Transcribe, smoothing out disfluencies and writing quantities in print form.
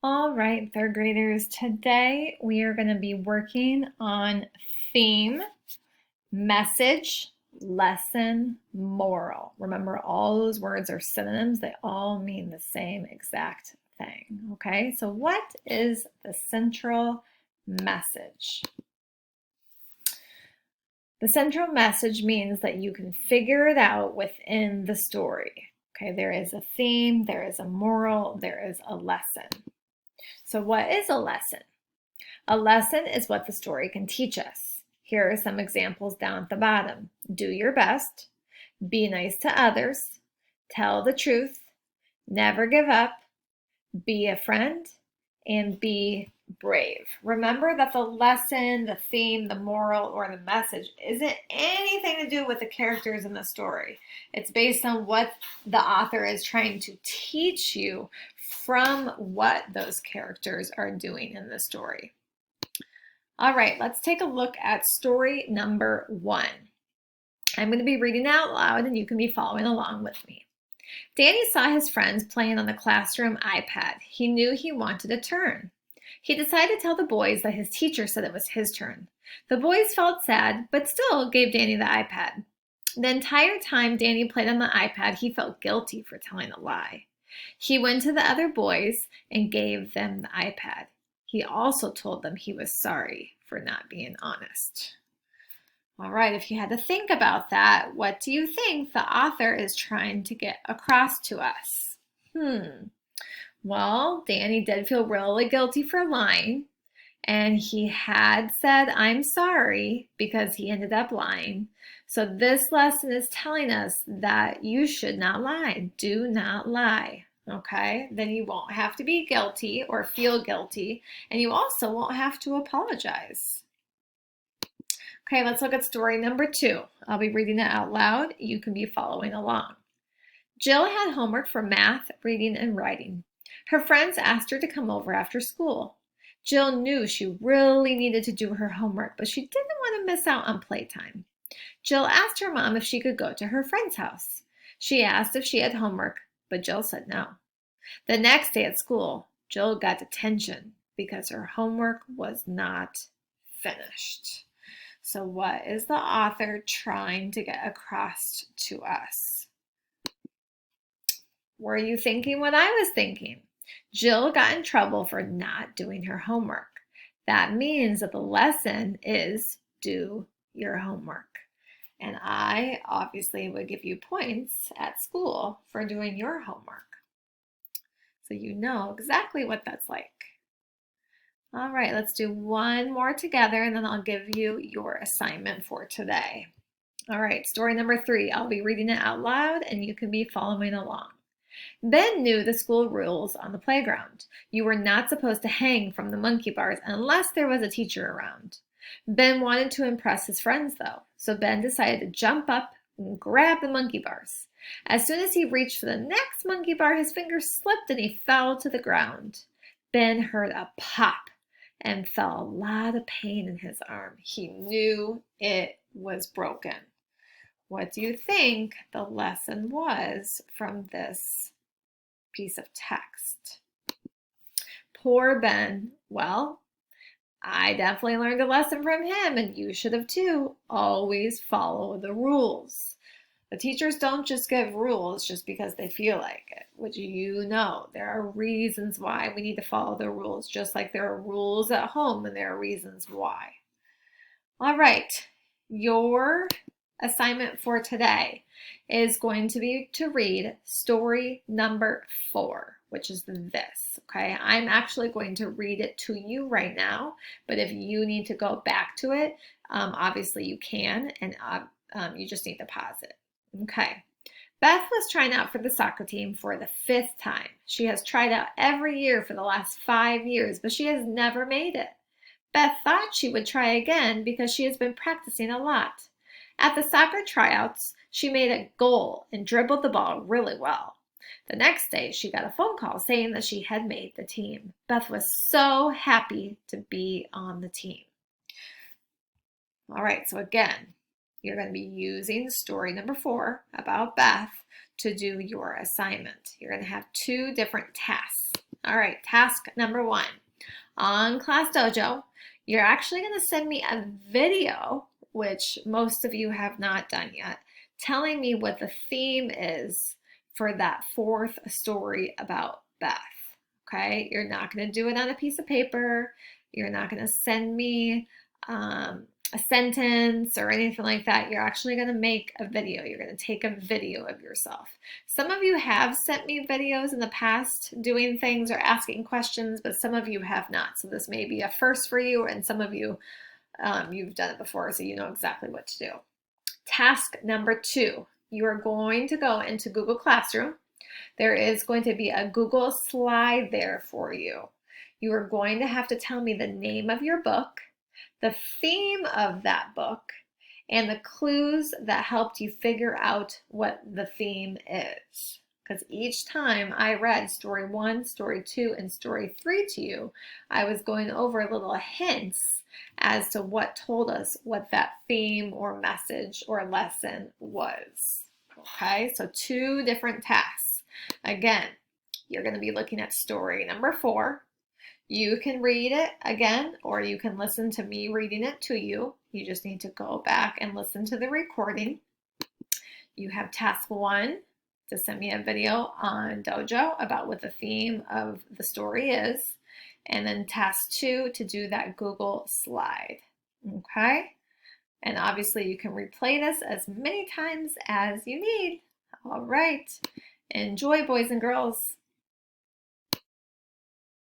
All right, third graders, today we are going to be working on theme, message, lesson, moral. Remember, all those words are synonyms. They all mean the same exact thing. Okay, so what is the central message? The central message means that you can figure it out within the story. Okay, there is a theme, there is a moral, there is a lesson. So what is a lesson? A lesson is what the story can teach us. Here are some examples down at the bottom. Do your best, be nice to others, tell the truth, never give up, be a friend, and be brave. Remember that the lesson, the theme, the moral, or the message isn't anything to do with the characters in the story. It's based on what the author is trying to teach you from what those characters are doing in the story. All right, let's take a look at story number 1. I'm going to be reading out loud and you can be following along with me. Danny saw his friends playing on the classroom iPad. He knew he wanted a turn. He decided to tell the boys that his teacher said it was his turn. The boys felt sad, but still gave Danny the iPad. The entire time Danny played on the iPad, he felt guilty for telling a lie. He went to the other boys and gave them the iPad. He also told them he was sorry for not being honest. All right, if you had to think about that, what do you think the author is trying to get across to us? Well, Danny did feel really guilty for lying, and he had said, I'm sorry, because he ended up lying. So this lesson is telling us that you should not lie. Do not lie. Okay, then you won't have to be guilty or feel guilty, and you also won't have to apologize. Okay, let's look at story number 2. I'll be reading it out loud. You can be following along. Jill had homework for math, reading, and writing. Her friends asked her to come over after school. Jill knew she really needed to do her homework, but she didn't want to miss out on playtime. Jill asked her mom if she could go to her friend's house. She asked if she had homework, but Jill said no. The next day at school, Jill got detention because her homework was not finished. So what is the author trying to get across to us? Were you thinking what I was thinking? Jill got in trouble for not doing her homework. That means that the lesson is do your homework. And I obviously would give you points at school for doing your homework. So you know exactly what that's like. All right, let's do one more together and then I'll give you your assignment for today. All right, story number 3. I'll be reading it out loud and you can be following along. Ben knew the school rules on the playground. You were not supposed to hang from the monkey bars unless there was a teacher around. Ben wanted to impress his friends though, so Ben decided to jump up and grab the monkey bars. As soon as he reached for the next monkey bar, his finger slipped and he fell to the ground. Ben heard a pop and felt a lot of pain in his arm. He knew it was broken. What do you think the lesson was from this piece of text? Poor Ben. Well, I definitely learned a lesson from him, and you should have too. Always follow the rules. The teachers don't just give rules just because they feel like it, which you know. There are reasons why we need to follow the rules, just like there are rules at home and there are reasons why. All right, your assignment for today is going to be to read story number 4, which is this, okay? I'm actually going to read it to you right now, but if you need to go back to it, obviously you can, and you just need to pause it. Okay. Beth was trying out for the soccer team for the 5th time. She has tried out every year for the last 5 years, but she has never made it. Beth thought she would try again because she has been practicing a lot. At the soccer tryouts, she made a goal and dribbled the ball really well. The next day, she got a phone call saying that she had made the team. Beth was so happy to be on the team. All right, so again, you're going to be using story number 4 about Beth to do your assignment. You're going to have 2 different tasks. All right, task number 1. On Class Dojo, you're actually going to send me a video, which most of you have not done yet, telling me what the theme is for that 4th story about Beth. Okay, you're not going to do it on a piece of paper. You're not going to send me a sentence or anything like that. You're actually going to make a video. You're going to take a video of yourself. Some of you have sent me videos in the past doing things or asking questions, but some of you have not. So this may be a first for you, and some of you, you've done it before, so you know exactly what to do. Task number 2, you are going to go into Google Classroom. There is going to be a Google slide there for you. You are going to have to tell me the name of your book, the theme of that book, and the clues that helped you figure out what the theme is. Because each time I read story 1, story 2, and story 3 to you, I was going over little hints as to what told us what that theme or message or lesson was. Okay, so 2 different tasks. Again, you're going to be looking at story number 4. You can read it again, or you can listen to me reading it to you. You just need to go back and listen to the recording. You have task 1 to send me a video on Dojo about what the theme of the story is. And then task 2 to do that Google slide. Okay? And obviously you can replay this as many times as you need. All right. Enjoy, boys and girls.